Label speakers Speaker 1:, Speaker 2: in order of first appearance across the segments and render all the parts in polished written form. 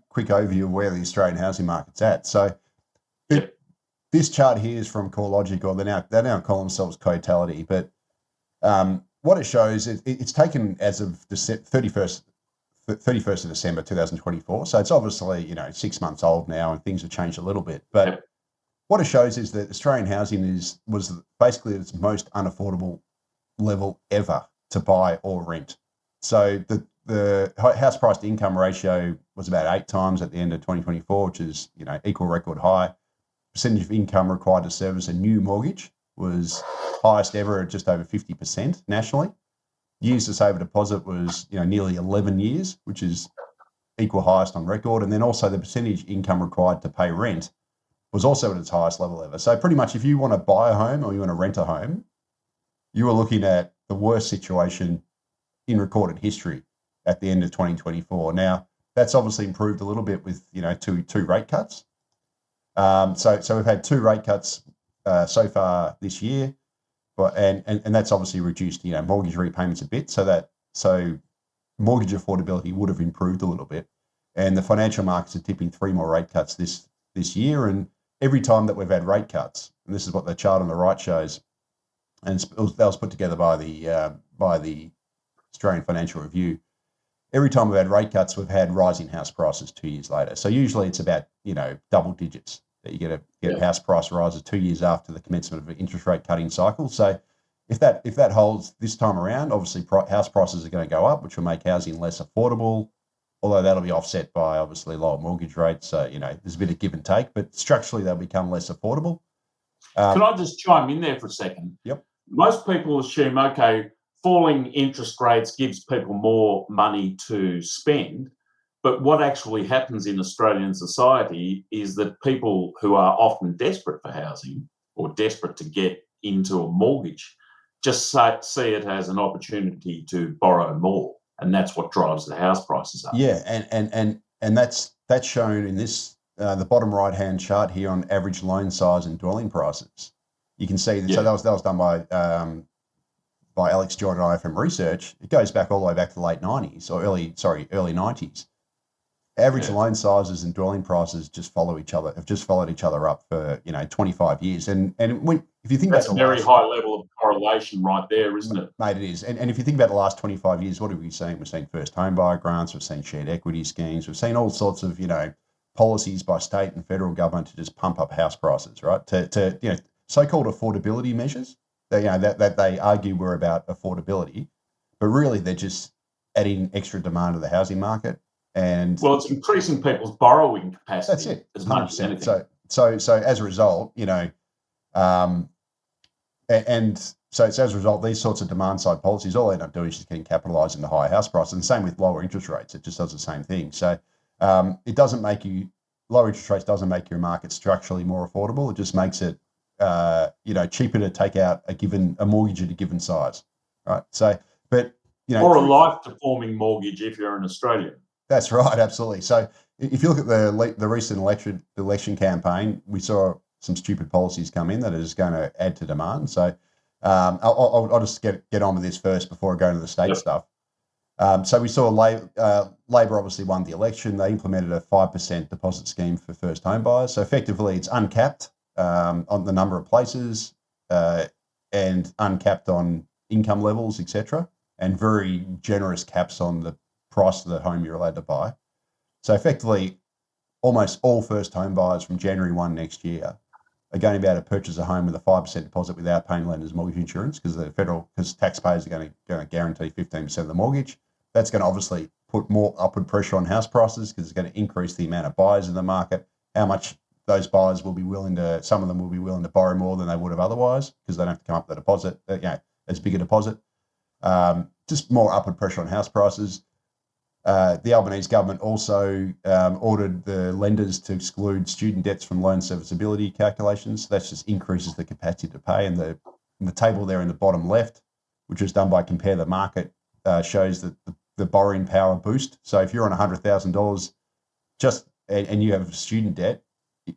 Speaker 1: quick overview of where the Australian housing market's at. So this chart here is from CoreLogic, or they now call themselves Cotality, but what it shows, it's taken as of 31st of December 2024. So it's obviously 6 months old now, and things have changed a little bit. But what it shows is that Australian housing was basically its most unaffordable level ever to buy or rent. So the house price to income ratio was about 8 times at the end of 2024, which is equal record high. Percentage of income required to service a new mortgage was highest ever at just over 50% nationally. Years to save a deposit was nearly 11 years, which is equal highest on record. And then also the percentage income required to pay rent was also at its highest level ever. So pretty much if you want to buy a home or you want to rent a home, you are looking at the worst situation in recorded history at the end of 2024. Now, that's obviously improved a little bit with two rate cuts. So we've had 2 rate cuts so far this year, and that's obviously reduced mortgage repayments a bit. So mortgage affordability would have improved a little bit, and the financial markets are tipping 3 more rate cuts this year. And every time that we've had rate cuts, and this is what the chart on the right shows, and that was put together by the Australian Financial Review. Every time we've had rate cuts, we've had rising house prices 2 years later. So usually it's about double digits that you get house price rises 2 years after the commencement of an interest rate cutting cycle. So if that holds this time around, obviously house prices are going to go up, which will make housing less affordable, although that'll be offset by obviously lower mortgage rates. So, there's a bit of give and take, but structurally they'll become less affordable.
Speaker 2: Can I just chime in there for a second?
Speaker 1: Yep.
Speaker 2: Most people assume, okay, falling interest rates gives people more money to spend. But what actually happens in Australian society is that people who are often desperate for housing or desperate to get into a mortgage just see it as an opportunity to borrow more, and that's what drives the house prices up.
Speaker 1: Yeah, and that's shown in this the bottom right hand chart here on average loan size and dwelling prices. You can see that. So that was done by Alex Jordan and IFM Research. It goes back all the way back to the late 90s or early 90s. Average loan sizes and dwelling prices have just followed each other up for 25 years. And if you think
Speaker 2: that's a very high level of correlation right there, isn't it?
Speaker 1: Mate, it is. And if you think about the last 25 years, what have we seen? We've seen first home buyer grants, we've seen shared equity schemes, we've seen all sorts of policies by state and federal government to just pump up house prices, right? To so-called affordability measures that they argue were about affordability, but really they're just adding extra demand to the housing market. And
Speaker 2: it's increasing people's borrowing capacity.
Speaker 1: That's it.
Speaker 2: As much as anything.
Speaker 1: So as a result, so as a result, these sorts of demand side policies, all they end up doing is just getting capitalised into higher house prices. And same with lower interest rates; it just does the same thing. So it doesn't make lower interest rates doesn't make your market structurally more affordable. It just makes it cheaper to take out a mortgage at a given size, right? So, but
Speaker 2: or a life-deforming mortgage if you're an Australian.
Speaker 1: That's right, absolutely. So if you look at the recent election campaign, we saw some stupid policies come in that are just going to add to demand. So I'll just get on with this first before I go into the state stuff. So we saw Labor obviously won the election. They implemented a 5% deposit scheme for first home buyers. So effectively it's uncapped on the number of places and uncapped on income levels, etc., and very generous caps on the price of the home you're allowed to buy. So effectively, almost all first home buyers from January 1 next year are going to be able to purchase a home with a 5% deposit without paying lender's mortgage insurance because taxpayers are going to guarantee 15% of the mortgage. That's going to obviously put more upward pressure on house prices because it's going to increase the amount of buyers in the market. How much those buyers will be some of them will be willing to borrow more than they would have otherwise because they don't have to come up with a deposit, as big a deposit. Just more upward pressure on house prices. The Albanese government also ordered the lenders to exclude student debts from loan serviceability calculations. So that just increases the capacity to pay. And the table there in the bottom left, which was done by Compare the Market, shows that the borrowing power boost. So if you're on $100,000 and you have student debt,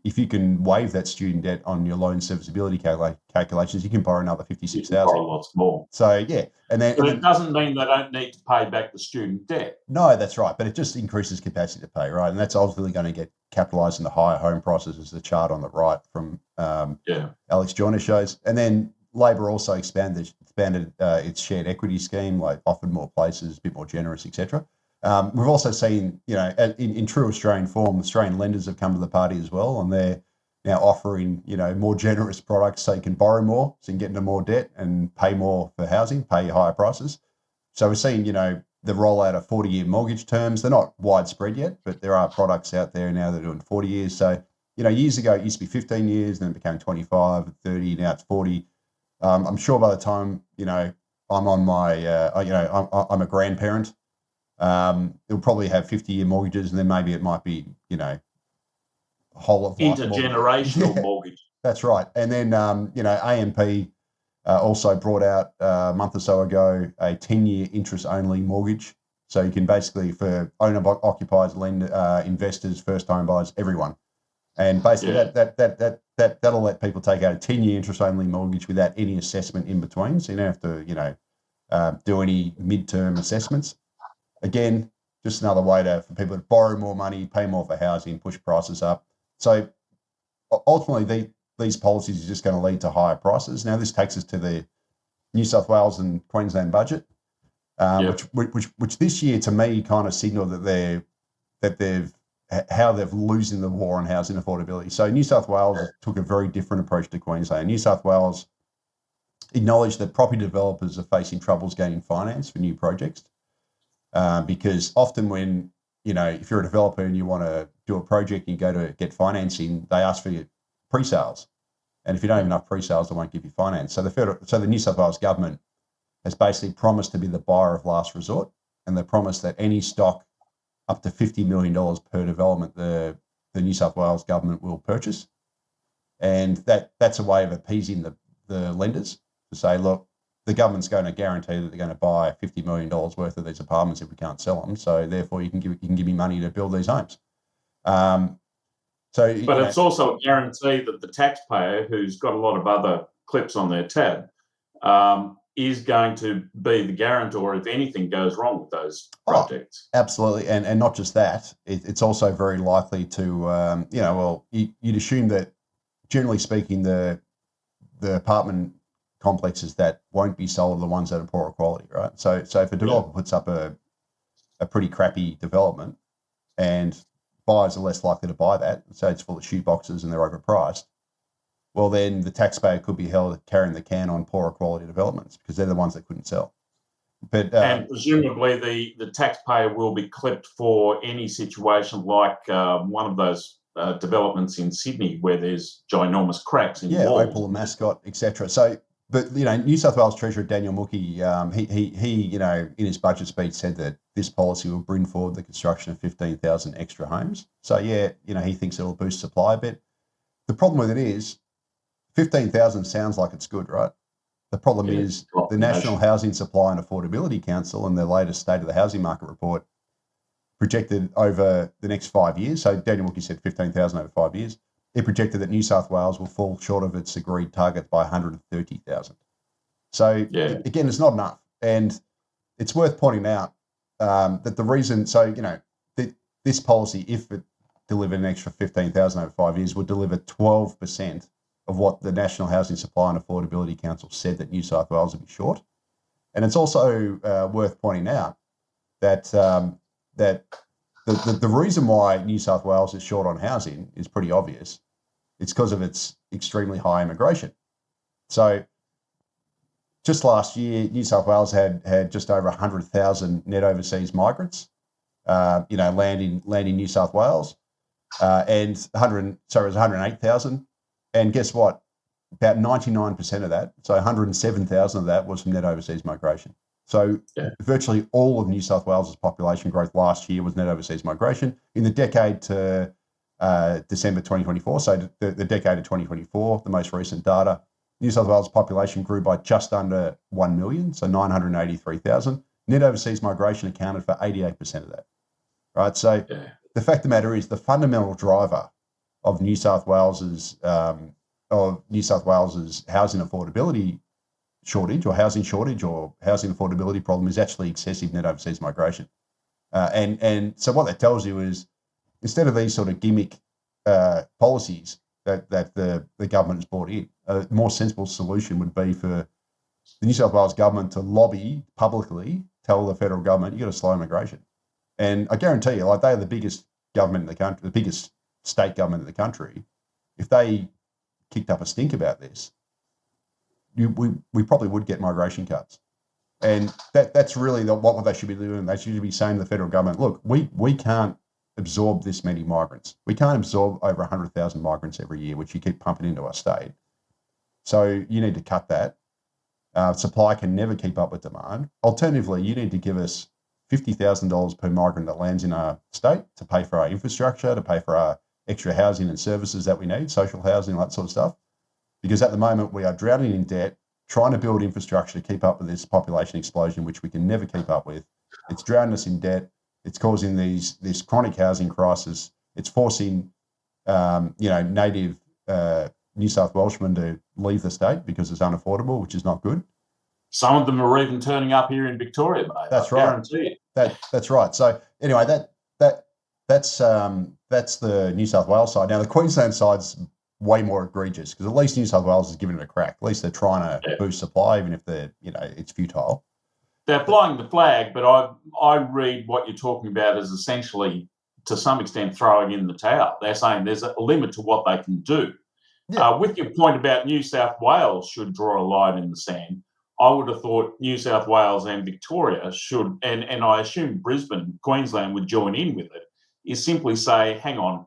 Speaker 1: if you can waive that student debt on your loan serviceability calculations, you can borrow another 56,000.
Speaker 2: Borrow lots more.
Speaker 1: So yeah,
Speaker 2: but it doesn't mean they don't need to pay back the student debt.
Speaker 1: No, that's right, but it just increases capacity to pay, right? And that's ultimately going to get capitalised into higher home prices, as the chart on the right from Alex Joyner shows. And then Labor also expanded its shared equity scheme, like offered more places, a bit more generous, etc. We've also seen, in true Australian form, Australian lenders have come to the party as well, and they're now offering, more generous products so you can borrow more, so you can get into more debt and pay more for housing, pay higher prices. So we're seeing, the rollout of 40-year mortgage terms. They're not widespread yet, but there are products out there now that are doing 40 years. So, years ago it used to be 15 years, then it became 25, 30, now it's 40. I'm sure by the time, I'm on my, I'm a grandparent, it'll probably have 50-year mortgages, and then maybe it might be, whole of life
Speaker 2: intergenerational mortgage.
Speaker 1: That's right. And then, AMP also brought out a month or so ago a 10-year interest-only mortgage. So you can basically, for owner-occupiers, investors, first-home buyers, everyone. And basically that'll let people take out a 10-year interest-only mortgage without any assessment in between. So you don't have to, do any midterm assessments. Again, just another way for people to borrow more money, pay more for housing, push prices up. So ultimately, these policies are just going to lead to higher prices. Now, this takes us to the New South Wales and Queensland budget, which this year to me kind of signalled that they've losing the war on housing affordability. So New South Wales took a very different approach to Queensland. New South Wales acknowledged that property developers are facing troubles gaining finance for new projects, because often when, if you're a developer and you want to do a project and you go to get financing, they ask for your pre-sales. And if you don't have enough pre-sales, they won't give you finance. So the New South Wales government has basically promised to be the buyer of last resort, and they promised that any stock up to $50 million per development the New South Wales government will purchase. And that's a way of appeasing the lenders to say, look, the government's going to guarantee that they're going to buy $50 million worth of these apartments if we can't sell them. So therefore you can give me money to build these homes.
Speaker 2: But it's also a guarantee that the taxpayer, who's got a lot of other clips on their tab, is going to be the guarantor if anything goes wrong with those projects.
Speaker 1: Absolutely. And not just that, it's also very likely to, you'd assume that, generally speaking, the apartment complexes that won't be sold are the ones that are poorer quality, right? So if a developer puts up a pretty crappy development and buyers are less likely to buy that, so it's full of shoe boxes and they're overpriced, well, then the taxpayer could be held carrying the can on poorer quality developments because they're the ones that couldn't sell. But
Speaker 2: and presumably the taxpayer will be clipped for any situation like one of those developments in Sydney where there's ginormous cracks in walls.
Speaker 1: Opal and Mascot, etc. So, but New South Wales Treasurer Daniel Mookhey, he in his budget speech said that this policy will bring forward the construction of 15,000 extra homes. So he thinks it'll boost supply a bit. The problem with it is 15,000 sounds like it's good, right? The problem is the National Housing Supply and Affordability Council in their latest State of the Housing Market report projected over the next 5 years. So Daniel Mookhey said 15,000 over 5 years. He projected that New South Wales will fall short of its agreed target by 130,000. So again, it's not enough. And it's worth pointing out that the reason, this policy, if it delivered an extra 15,000 over 5 years, would deliver 12% of what the National Housing Supply and Affordability Council said that New South Wales would be short. And it's also worth pointing out that the reason why New South Wales is short on housing is pretty obvious. It's because of its extremely high immigration. So just last year, New South Wales had just over 100,000 net overseas migrants, land in New South Wales, and it was 108,000. And guess what? About 99% of that, so 107,000 of that was from net overseas migration. So virtually all of New South Wales' population growth last year was net overseas migration. In the decade to December 2024, so the decade of 2024, the most recent data, New South Wales population grew by just under 1 million, so 983,000. Net overseas migration accounted for 88% of that, right? So the fact of the matter is the fundamental driver of New South Wales's housing affordability shortage or housing affordability problem is actually excessive net overseas migration. And so what that tells you is, instead of these sort of gimmick policies that the government has brought in, a more sensible solution would be for the New South Wales government to lobby publicly, tell the federal government, you've got to slow immigration. And I guarantee you, like, they're the biggest government in the country, the biggest state government in the country. If they kicked up a stink about this, we probably would get migration cuts. And that's really what they should be doing. They should be saying to the federal government, look, we can't absorb this many migrants. We can't absorb over 100,000 migrants every year, which you keep pumping into our state. So you need to cut that. Supply can never keep up with demand. Alternatively, you need to give us $50,000 per migrant that lands in our state to pay for our infrastructure, to pay for our extra housing and services that we need, social housing, that sort of stuff. Because at the moment, we are drowning in debt, trying to build infrastructure to keep up with this population explosion, which we can never keep up with. It's drowning us in debt. It's causing this chronic housing crisis. It's forcing, native New South Welshmen to leave the state because it's unaffordable, which is not good.
Speaker 2: Some of them are even turning up here in Victoria, mate.
Speaker 1: That's right.
Speaker 2: Guarantee it.
Speaker 1: That's right. So anyway, that's the New South Wales side. Now the Queensland side's way more egregious, because at least New South Wales is giving it a crack. At least they're trying to boost supply, even if it's futile. They're
Speaker 2: flying the flag, but I read what you're talking about as essentially, to some extent, throwing in the towel. They're saying there's a limit to what they can do. Yeah. With your point about New South Wales should draw a line in the sand, I would have thought New South Wales and Victoria should, and I assume Brisbane, Queensland would join in with it, is simply say, hang on,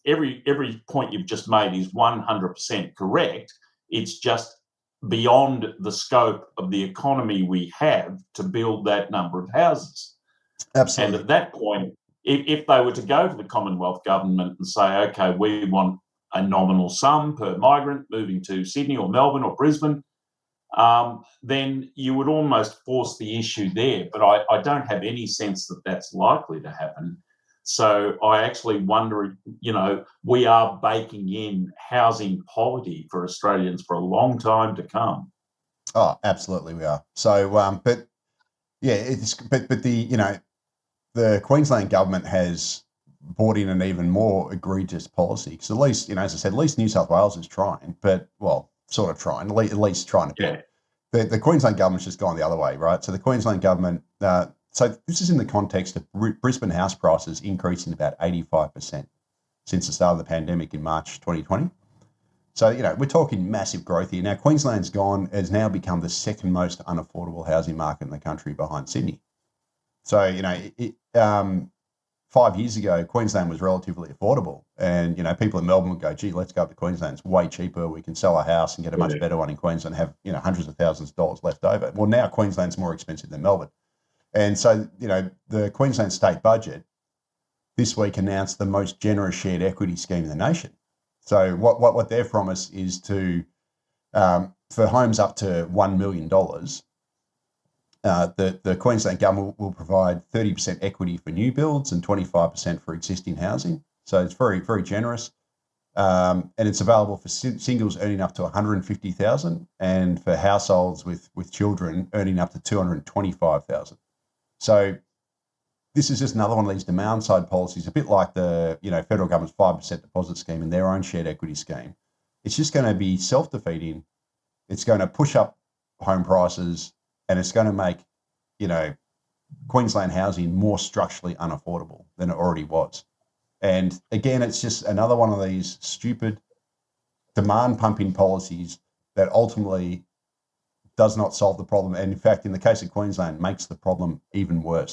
Speaker 2: every point you've just made is 100% correct. It's just beyond the scope of the economy we have to build that number of houses.
Speaker 1: Absolutely.
Speaker 2: And at that point, if they were to go to the Commonwealth government and say, okay, we want a nominal sum per migrant moving to Sydney or Melbourne or Brisbane, then you would almost force the issue there. But I don't have any sense that that's likely to happen. So I actually wonder, we are baking in housing poverty for Australians for a long time to come.
Speaker 1: Oh, absolutely we are. So, but the Queensland government has brought in an even more egregious policy, because at least, as I said, at least New South Wales is trying, but, well, sort of trying, at least trying to build. Yeah. The Queensland government's just gone the other way, right? So the Queensland government, so this is in the context of Brisbane house prices increasing about 85% since the start of the pandemic in March 2020. So, we're talking massive growth here. Now, Queensland's has now become the second most unaffordable housing market in the country, behind Sydney. So, 5 years ago, Queensland was relatively affordable, and people in Melbourne would go, "Gee, let's go up to Queensland. It's way cheaper. We can sell a house and get a much better one in Queensland. Have hundreds of thousands of dollars left over." Well, now Queensland's more expensive than Melbourne, and so the Queensland state budget this week announced the most generous shared equity scheme in the nation. So what their promise is to for homes up to $1 million. The Queensland government will provide 30% equity for new builds and 25% for existing housing. So it's very, very generous. And it's available for singles earning up to $150,000 and for households with children earning up to $225,000. So this is just another one of these demand side policies, a bit like the federal government's 5% deposit scheme and their own shared equity scheme. It's just going to be self-defeating. It's going to push up home prices, and it's going to make, Queensland housing more structurally unaffordable than it already was. And again, it's just another one of these stupid demand pumping policies that ultimately does not solve the problem. And in fact, in the case of Queensland, makes the problem even worse.